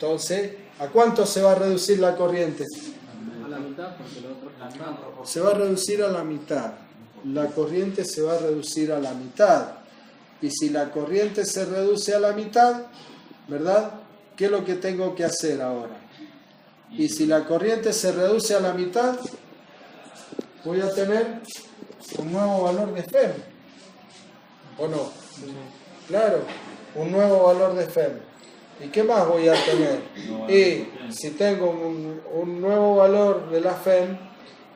Entonces, ¿a cuánto se va a reducir la corriente? A la mitad, porque lo otro es la mitad. Se va a reducir a la mitad. La corriente se va a reducir a la mitad. Y si la corriente se reduce a la mitad, ¿verdad? ¿Qué es lo que tengo que hacer ahora? Y si la corriente se reduce a la mitad, voy a tener un nuevo valor de FEM. ¿O no? Claro, un nuevo valor de FEM. ¿Y qué más voy a tener? Y si tengo un nuevo valor de la FEM,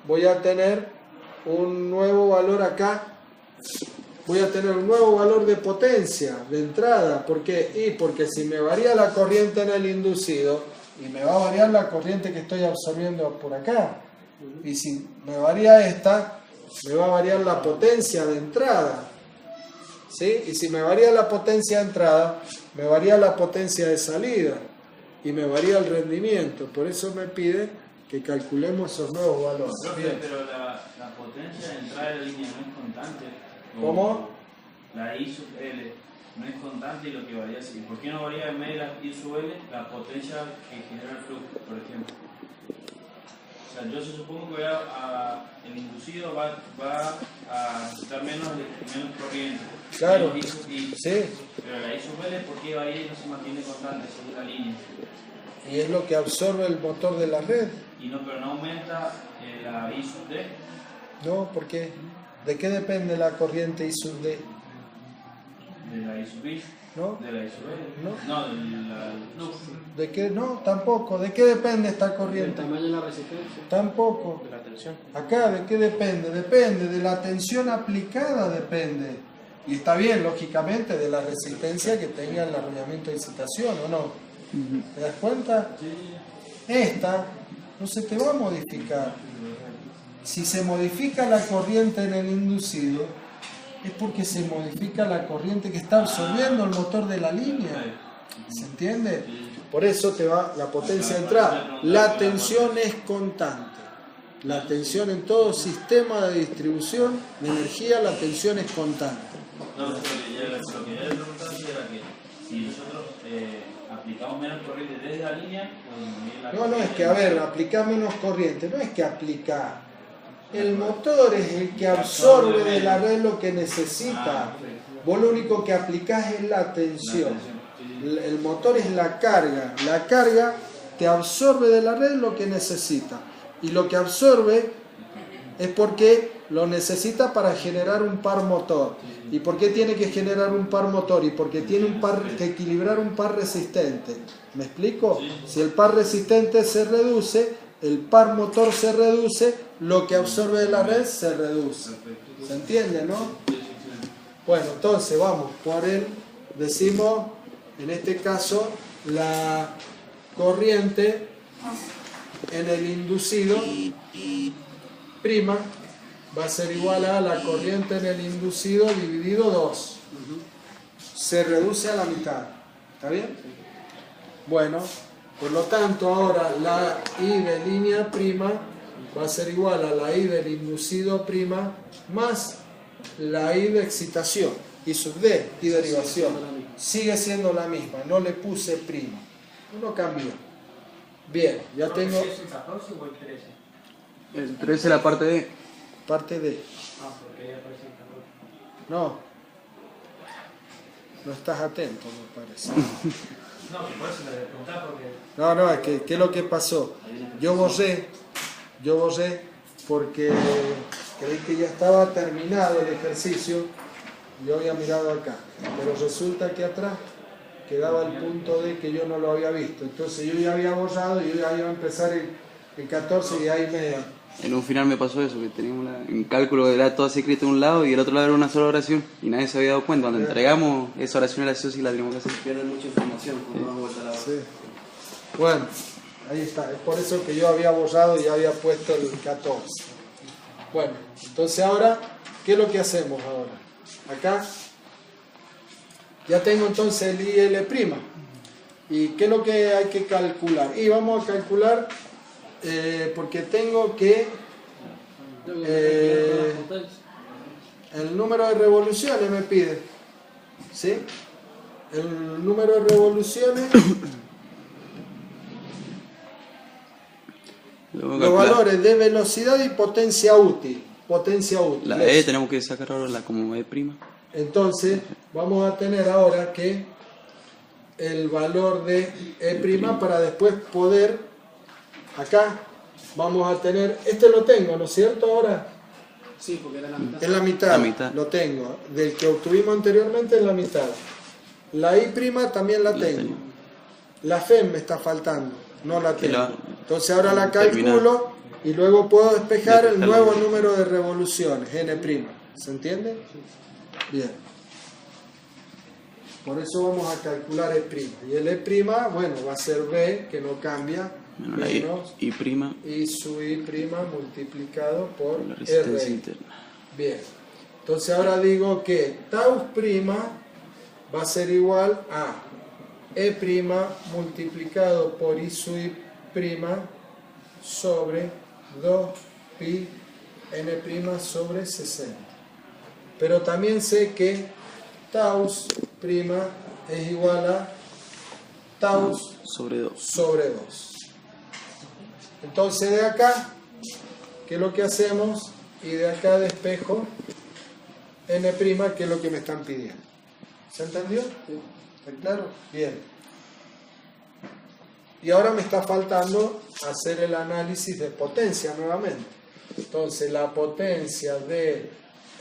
voy a tener un nuevo valor acá. Voy a tener un nuevo valor de potencia, de entrada. ¿Por qué? Porque si me varía la corriente en el inducido, y me va a variar la corriente que estoy absorbiendo por acá, y si me varía esta, me va a variar la potencia de entrada. ¿Sí? Y si me varía la potencia de entrada, me varía la potencia de salida, y me varía el rendimiento. Por eso me pide que calculemos esos nuevos valores. Profe, pero la potencia de entrada de la línea no es constante. ¿Cómo? La I sub L no es constante y lo que varía así. ¿Por qué no varía en medio de la I sub L la potencia que genera el flujo, por ejemplo? O sea, yo supongo que el inducido va a necesitar menos corriente. Claro, sí. Pero la I sub L, ¿por qué varía y no se mantiene constante según la línea? Y es lo que absorbe el motor de la red. Pero no aumenta la I sub D. No, ¿por qué? ¿De qué depende la corriente I sub D? De la I sub I. ¿No? De la I sub L. No. No, ¿De qué? No, tampoco. ¿De qué depende esta corriente? ¿Del tamaño de la resistencia? Tampoco. De la tensión. Acá, ¿de qué depende? Depende de la tensión aplicada, depende. Y está bien, lógicamente, de la resistencia que tenga el arrollamiento de excitación, ¿o no? ¿Te das cuenta? Esta no se te va a modificar. Si se modifica la corriente en el inducido, es porque se modifica la corriente que está absorbiendo el motor de la línea. ¿Se entiende? Por eso te va la potencia de entrada. La tensión es constante. La tensión en todo sistema de distribución de energía, la tensión es constante. No, lo que yo le preguntaba era que si nosotros aplicamos menos corriente desde la línea, No, es que, a ver, aplicar menos corriente, no es que aplicar. El motor es el que absorbe de la red lo que necesita. Vos lo único que aplicás es la tensión. El motor es la carga. La carga te absorbe de la red lo que necesita. Y lo que absorbe es porque lo necesita para generar un par motor. ¿Y por qué tiene que generar un par motor? Y porque tiene que equilibrar un par resistente. ¿Me explico? Si el par resistente se reduce, el par motor se reduce, lo que absorbe de la red se reduce. ¿Se entiende, no? Bueno, entonces vamos por el, decimos, en este caso, la corriente en el inducido prima va a ser igual a la corriente en el inducido dividido 2. Se reduce a la mitad. ¿Está bien? Bueno, por lo tanto ahora la I de línea prima va a ser igual a la I del inducido prima más la I de excitación. I sub D, I derivación. Sigue siendo la misma, no le puse prima. No cambió. Bien, ya tengo... ¿Es el 14 o el 13? El 13 la parte D. Parte D. Porque ya aparece el 14. No estás atento, me parece. No, por eso le preguntaba porque... No, es que ¿qué es lo que pasó? Yo borré porque creí que ya estaba terminado el ejercicio. Yo había mirado acá, pero resulta que atrás quedaba el punto D que yo no lo había visto. Entonces yo ya había borrado y yo ya iba a empezar el 14 y ahí me... En un final me pasó eso, que teníamos en cálculo era todo secreto de un lado y el otro lado era una sola oración y nadie se había dado cuenta. Cuando entregamos esa oración a la SOS y la tenemos que hacer. Pierde mucha información cuando damos vuelta a la hora. Sí. Bueno, ahí está. Es por eso que yo había borrado y había puesto el 14. Bueno, entonces ahora, ¿qué es lo que hacemos ahora? Acá ya tengo entonces el IL'. ¿Y qué es lo que hay que calcular? Y vamos a calcular, porque tengo que... el número de revoluciones me pide. ¿Sí? El número de revoluciones Los valores de velocidad y potencia útil. La E tenemos que sacar ahora la como E'. Entonces, vamos a tener ahora que el valor de E' para después poder, acá, vamos a tener, este lo tengo, ¿no es cierto? Ahora, Sí, porque era la mitad. es la mitad, lo tengo. Del que obtuvimos anteriormente es la mitad. La I' también la tengo. La FEM me está faltando, no la tengo. Entonces ahora la calculo y luego puedo despejar el nuevo número de revoluciones, N'. ¿Se entiende? Bien. Por eso vamos a calcular E'. Y el E', bueno, va a ser B, que no cambia, menos I sub I' multiplicado por la resistencia R. interna. Bien. Entonces ahora digo que tau' va a ser igual a E' multiplicado por I sub I' sobre 2pi n' sobre 60. Pero también sé que tau' es igual a tau sobre 2. Entonces de acá, ¿qué es lo que hacemos? Y de acá despejo n', que es lo que me están pidiendo. ¿Se entendió? ¿Está claro? Bien. Y ahora me está faltando hacer el análisis de potencia nuevamente. Entonces la potencia de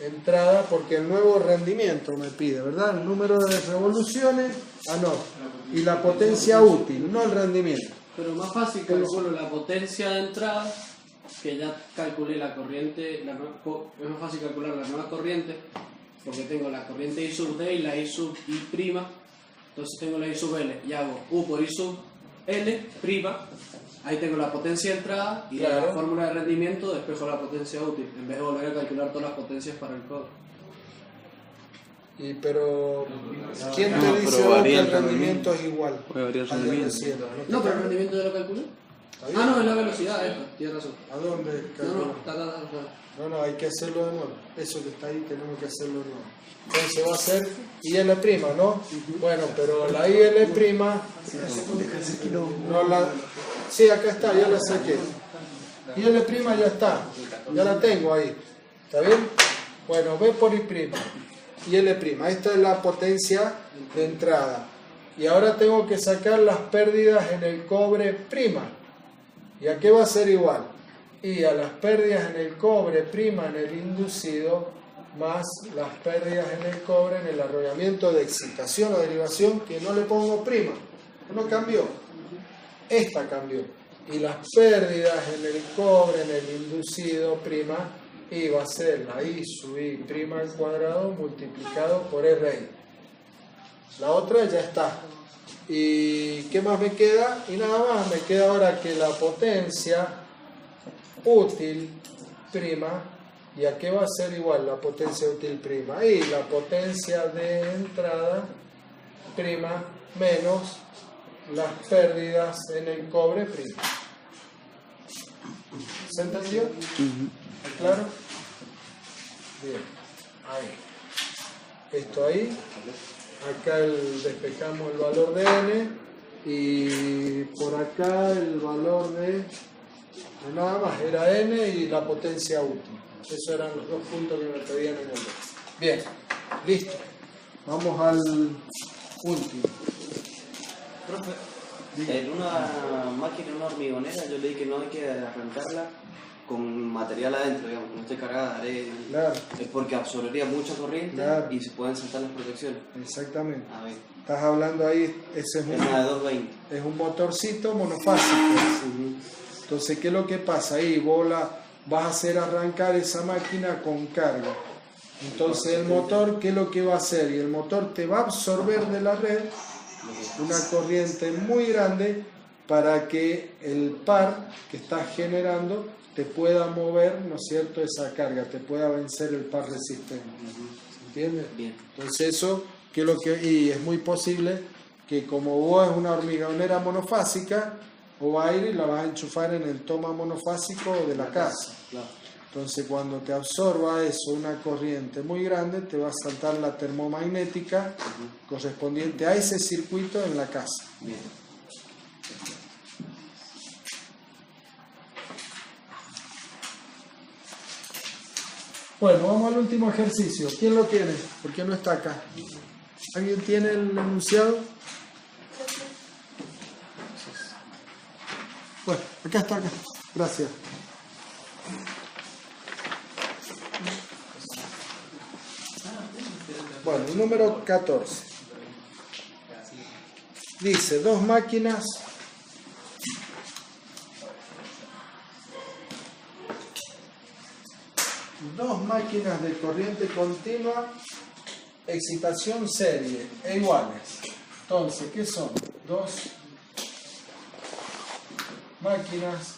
entrada, porque el nuevo rendimiento me pide, ¿verdad? El número de revoluciones, no. Y la potencia útil, no el rendimiento. Pero más fácil calculo la potencia de entrada, que ya calculé la corriente, es más fácil calcular la nueva corriente, porque tengo la corriente I sub D y la I sub I', entonces tengo la I sub L y hago U por I sub L', ahí tengo la potencia de entrada y claro. la fórmula de rendimiento despejo la potencia útil, en vez de volver a calcular todas las potencias para el cobre. Pero ¿quién te dice que el rendimiento es igual? Puede variar el rendimiento. No, pero el rendimiento ya lo calculé. No, es la velocidad esta, tienes razón. ¿A dónde? No, hay que hacerlo de nuevo. Eso que está ahí tenemos que hacerlo de nuevo. Entonces va a ser IL', ¿no? Bueno, pero la IL', no la... Sí, acá está, ya la saqué. IL' ya está, ya la tengo ahí. ¿Está bien? Bueno, B por I'. IL', esta es la potencia de entrada. Y ahora tengo que sacar las pérdidas en el cobre prima. ¿Y a qué va a ser igual? Y a las pérdidas en el cobre prima en el inducido más las pérdidas en el cobre en el arrollamiento de excitación o derivación, que no le pongo prima, no cambió, esta cambió. Y las pérdidas en el cobre en el inducido prima, y va a ser la I sub I' al cuadrado multiplicado por RI. La otra ya está. ¿Y qué más me queda? Y nada más, me queda ahora que la potencia útil prima, ¿y a qué va a ser igual la potencia útil prima? Y la potencia de entrada prima menos las pérdidas en el cobre prima. ¿Se entendió? ¿Está claro? Bien, ahí. Esto ahí. Acá despejamos el valor de n y por acá el valor de nada más, era n y la potencia útil. Esos eran los dos puntos que me pedían en el B. Bien, listo. Vamos al último. Profe, en una máquina, una hormigonera, yo leí que no hay que arrancarla con material adentro, digamos, que no esté cargada de arena. Claro. Es porque absorbería mucha corriente, claro, y se pueden saltar las protecciones. Exactamente. A ver. Estás hablando ahí, ese es una de 220. Es un motorcito monofásico. Entonces, ¿qué es lo que pasa? Ahí vos vas a hacer arrancar esa máquina con carga. Entonces el motor, ¿qué es lo que va a hacer? Y el motor te va a absorber de la red una corriente muy grande para que el par que estás generando te pueda mover, ¿no es cierto?, esa carga, te pueda vencer el par resistente. ¿Se entiende? Bien. Entonces eso, ¿qué es lo que...? Y es muy posible que como vos es una hormigonera monofásica, o va a ir y la vas a enchufar en el toma monofásico de la casa. Claro. Entonces cuando te absorba eso, una corriente muy grande, te va a saltar la termomagnética correspondiente a ese circuito en la casa. Bien. Bueno, vamos al último ejercicio. ¿Quién lo tiene? ¿Por qué no está acá? ¿Alguien tiene el enunciado? Bueno, acá está, acá. Gracias. Bueno, el número 14. Dice, dos máquinas de corriente continua, excitación serie e iguales. Entonces, ¿qué son? Dos máquinas,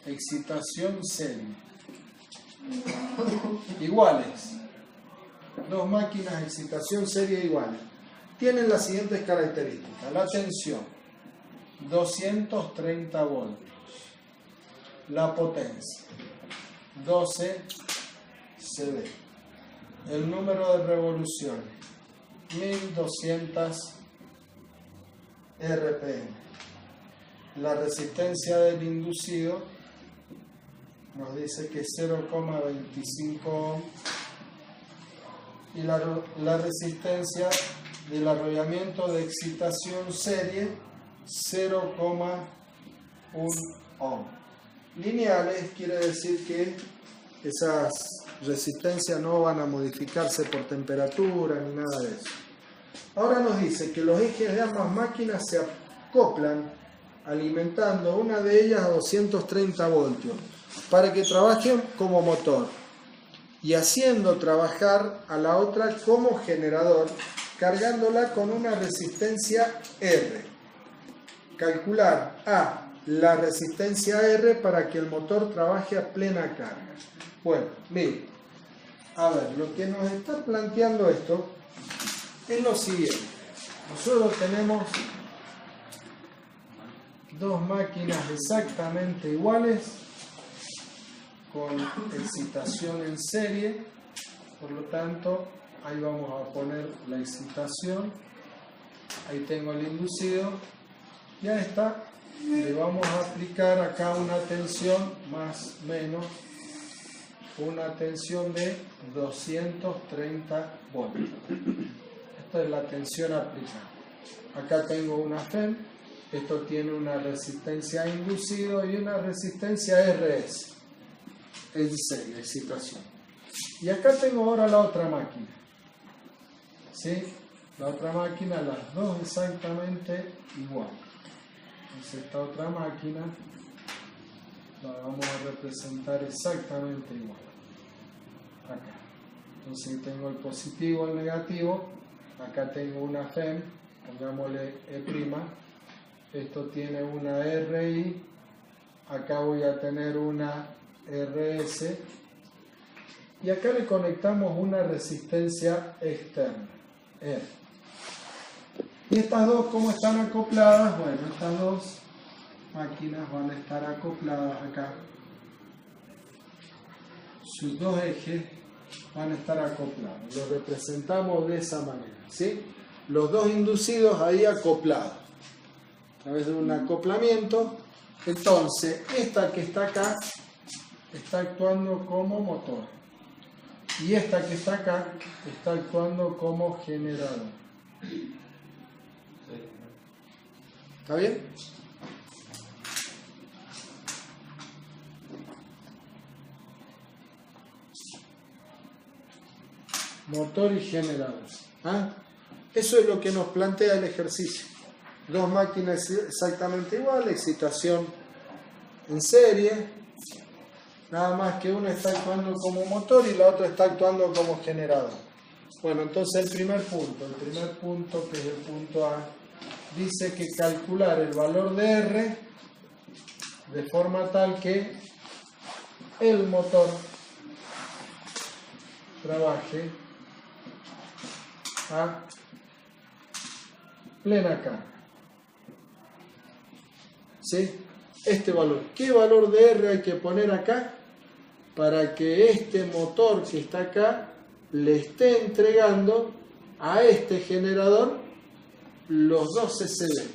excitación serie, iguales. Dos máquinas, excitación serie iguales. Tienen las siguientes características. La tensión, 230 voltios. La potencia, 12 CV. El número de revoluciones, 1200 RPM. La resistencia del inducido nos dice que es 0,25 ohm. Y la resistencia del arrollamiento de excitación serie, 0,1 ohm. Lineales quiere decir que esas resistencias no van a modificarse por temperatura ni nada de eso. Ahora nos dice que los ejes de ambas máquinas se acoplan alimentando una de ellas a 230 voltios para que trabajen como motor y haciendo trabajar a la otra como generador, cargándola con una resistencia R. Calcular la resistencia R para que el motor trabaje a plena carga. Bueno, miren, a ver, lo que nos está planteando esto es lo siguiente. Nosotros tenemos dos máquinas exactamente iguales con excitación en serie, por lo tanto ahí vamos a poner la excitación, ahí tengo el inducido, ya está. Le vamos a aplicar acá una tensión más o menos, una tensión de 230 voltios. Esta es la tensión aplicada. Acá tengo una FEM, esto tiene una resistencia inducido y una resistencia RS, en serie, excitación. Y acá tengo ahora la otra máquina. ¿Sí? La otra máquina, las dos exactamente igual. Entonces esta otra máquina la vamos a representar exactamente igual. Acá. Entonces tengo el positivo, el negativo. Acá tengo una FEM, pongámosle E'. Esto tiene una RI. Acá voy a tener una RS. Y acá le conectamos una resistencia externa, R. Y estas dos, ¿cómo están acopladas? Bueno, estas dos máquinas van a estar acopladas acá. Sus dos ejes van a estar acoplados. Los representamos de esa manera, ¿sí? Los dos inducidos ahí acoplados. A través de un acoplamiento. Entonces, esta que está acá está actuando como motor. Y esta que está acá está actuando como generador. ¿Está bien? Motor y generador. ¿Ah? Eso es lo que nos plantea el ejercicio. Dos máquinas exactamente iguales, excitación en serie. Nada más que una está actuando como motor y la otra está actuando como generador. Bueno, entonces el primer punto, que es el punto A, dice que calcular el valor de R de forma tal que el motor trabaje a plena carga. ¿Sí? Este valor. ¿Qué valor de R hay que poner acá? Para que este motor que está acá le esté entregando a este generador los 12 CV.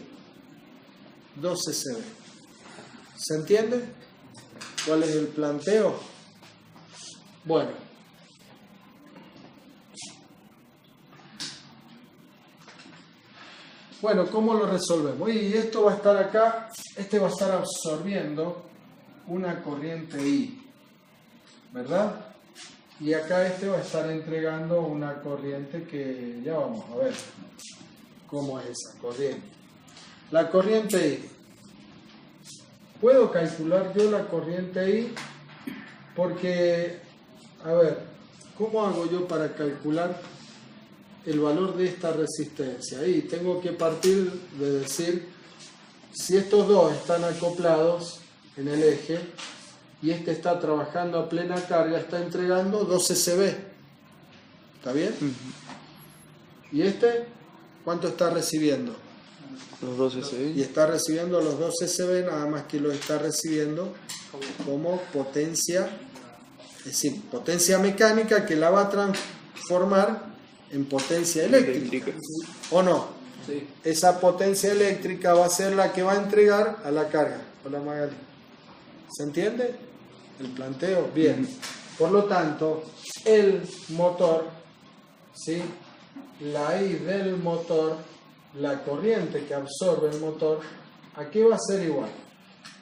12 CV. ¿Se entiende? ¿Cuál es el planteo? Bueno. Bueno, ¿cómo lo resolvemos? Y esto va a estar acá, este va a estar absorbiendo una corriente I, ¿verdad? Y acá este va a estar entregando una corriente que ya vamos a ver cómo es esa corriente. La corriente I. ¿Puedo calcular yo la corriente I? Porque, a ver, ¿cómo hago yo para calcular el valor de esta resistencia? Y tengo que partir de decir, si estos dos están acoplados en el eje y este está trabajando a plena carga, está entregando 12 CV. ¿Está bien? ¿Y este cuánto está recibiendo? Los 12 se Y está recibiendo los 12 CV, nada más que lo está recibiendo como potencia, es decir, potencia mecánica que la va a transformar en potencia eléctrica. ¿O no? Sí. Esa potencia eléctrica va a ser la que va a entregar a la carga. Hola Magali. ¿Se entiende el planteo? Bien. Por lo tanto, el motor, ¿sí? La I del motor, la corriente que absorbe el motor, ¿a qué va a ser igual?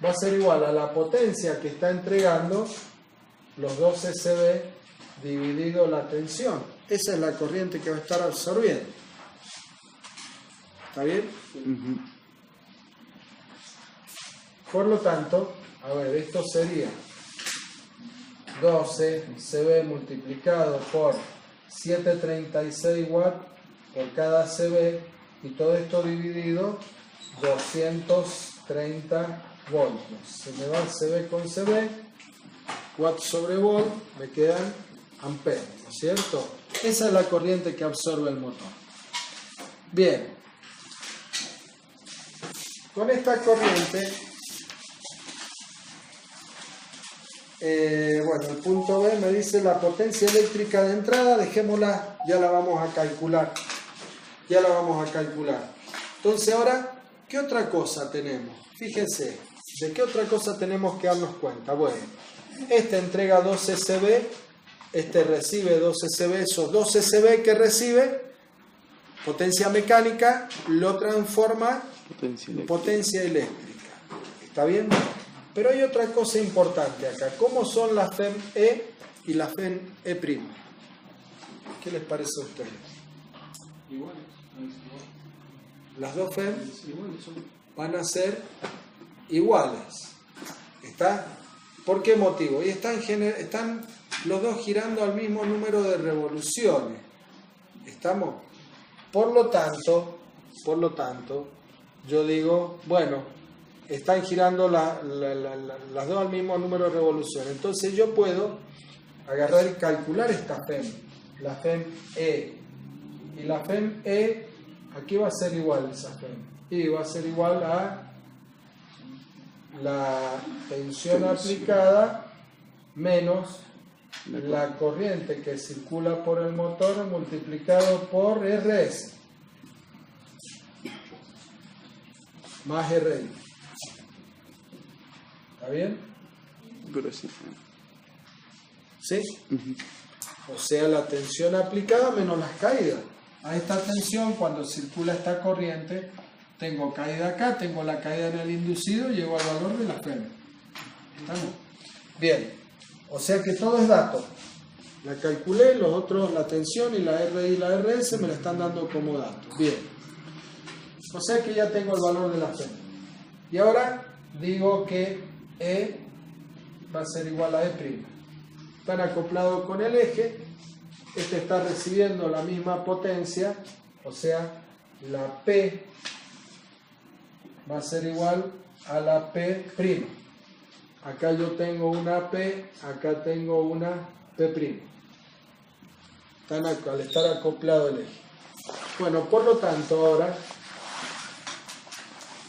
Va a ser igual a la potencia que está entregando los 12 CV dividido la tensión. Esa es la corriente que va a estar absorbiendo. ¿Está bien? Por lo tanto, a ver, esto sería 12 CV multiplicado por 736 watts por cada CV y todo esto dividido 230 voltios. Se me va el CV con CV, watts sobre volt, me quedan amperes, ¿no es cierto? Esa es la corriente que absorbe el motor. Bien. Con esta corriente, bueno, el punto B me dice la potencia eléctrica de entrada, dejémosla, ya la vamos a calcular. Ya la vamos a calcular. Entonces ahora, ¿qué otra cosa tenemos? Fíjense, ¿de qué otra cosa tenemos que darnos cuenta? Bueno, este entrega 12 CV, este recibe 12 CV, esos 12 CV que recibe, potencia mecánica, lo transforma en potencia eléctrica. ¿Está bien? Pero hay otra cosa importante acá. ¿Cómo son las FEM E y las FEM E'? ¿Qué les parece a ustedes? Iguales. Las dos FEM Iguales son. van a ser iguales. ¿Está? ¿Por qué motivo? Y están los dos girando al mismo número de revoluciones. ¿Estamos? Por lo tanto, yo digo, bueno, están girando las dos al mismo número de revoluciones. Entonces yo puedo agarrar y calcular esta FEM, la FEM E. Y la FEM E, ¿a qué va a ser igual esa FEM? Y va a ser igual a la tensión aplicada menos la corriente que circula por el motor multiplicado por RS más RI. ¿Está bien? Pero sí. ¿Sí? O sea, la tensión aplicada menos las caídas. A esta tensión, cuando circula esta corriente, tengo caída acá, tengo la caída en el inducido, llego al valor de la FEM. ¿Estamos? Bien. O sea que todo es dato. La calculé, los otros, la tensión y la RI y la RS me la están dando como datos. Bien. O sea que ya tengo el valor de la FEM. Y ahora digo que E va a ser igual a E'. Están acoplados con el eje. Este está recibiendo la misma potencia. O sea, la P va a ser igual a la P'. Acá yo tengo una P, acá tengo una P'. Al estar acoplado el eje. Bueno, por lo tanto ahora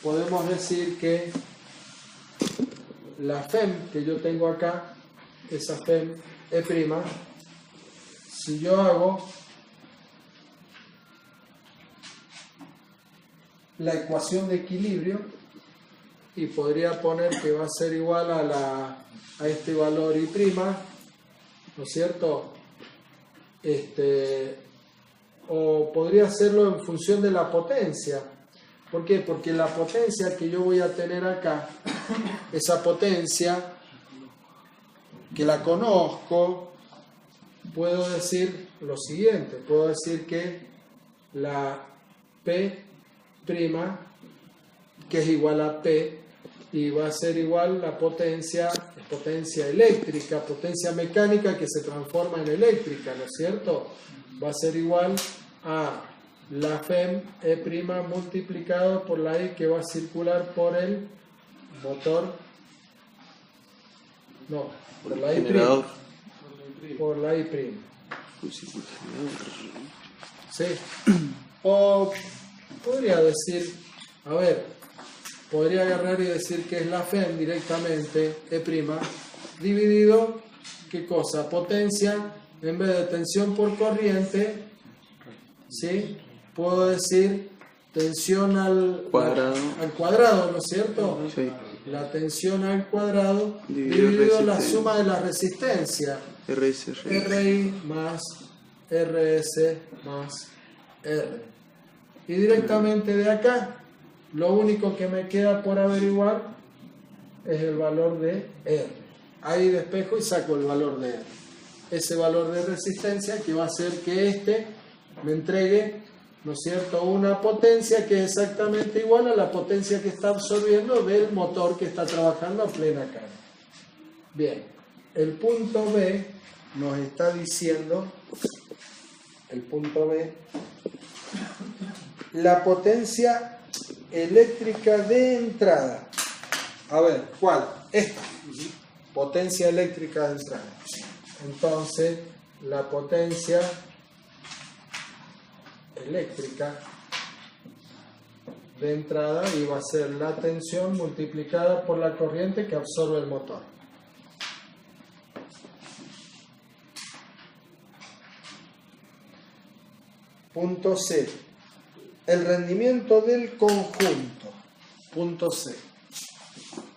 podemos decir que la FEM que yo tengo acá, esa FEM E', si yo hago la ecuación de equilibrio, y podría poner que va a ser igual a este valor I', ¿no es cierto? O podría hacerlo en función de la potencia. ¿Por qué? Porque la potencia que yo voy a tener acá, esa potencia que la conozco, puedo decir lo siguiente, puedo decir que la P', que es igual a P, y va a ser igual la potencia eléctrica, potencia mecánica que se transforma en eléctrica, ¿no es cierto? Va a ser igual a la FEM E' multiplicado por la I que va a circular por el motor, no, por la I', Generador. por la I'. Sí. O podría decir, a ver, podría agarrar y decir que es la FEM directamente, E', dividido, ¿qué cosa? Potencia, en vez de tensión por corriente, ¿sí? Puedo decir tensión al cuadrado, ¿no es cierto? Sí. La tensión al cuadrado Dividido dividido la resistencia. suma de la resistencia. RSR. RI más RS más R. Y directamente de acá, lo único que me queda por averiguar es el valor de R. Ahí despejo y saco el valor de R. Ese valor de resistencia que va a hacer que me entregue, ¿no es cierto?, una potencia que es exactamente igual a la potencia que está absorbiendo del motor que está trabajando a plena carga. Bien, el punto B nos está diciendo, el punto B, la potencia eléctrica de entrada. A ver, ¿cuál? Esta. Potencia eléctrica de entrada. Entonces, la potencia eléctrica de entrada iba a ser la tensión multiplicada por la corriente que absorbe el motor. Punto C. El rendimiento del conjunto. Punto C.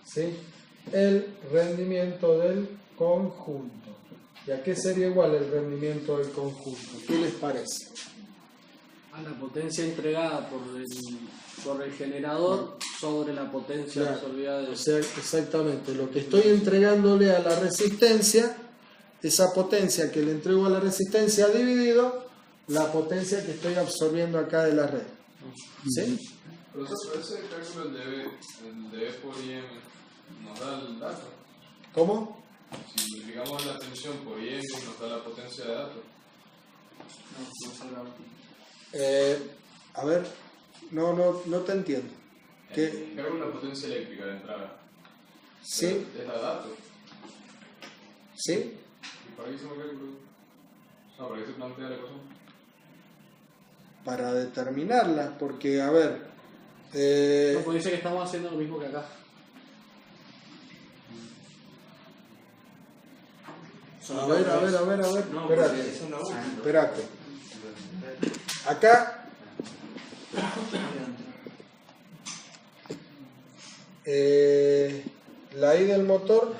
¿Sí? El rendimiento del conjunto. ¿Y a qué sería igual el rendimiento del conjunto? ¿Qué les parece? A la potencia entregada por el generador sobre la potencia Claro. absorbida de... O sea, exactamente, lo que estoy entregándole a la resistencia, esa potencia que le entrego a la resistencia dividido la potencia que estoy absorbiendo acá de la red. ¿Sí? Profesor, ese cálculo el de E por IM nos da el dato. ¿Cómo? Si multiplicamos la tensión por IM nos da la potencia de dato. A ver, no te entiendo. ¿Qué? Cálculo la potencia eléctrica de entrada. ¿Sí? Es la dato. ¿Sí? ¿Y para qué hicimos el cálculo? No, ¿para qué se plantea la ecuación? Para determinarla, porque, a ver, No, porque dice que estamos haciendo lo mismo que acá. a ver, No, espérate, porque eso no es una. espérate. Acá, la I del motor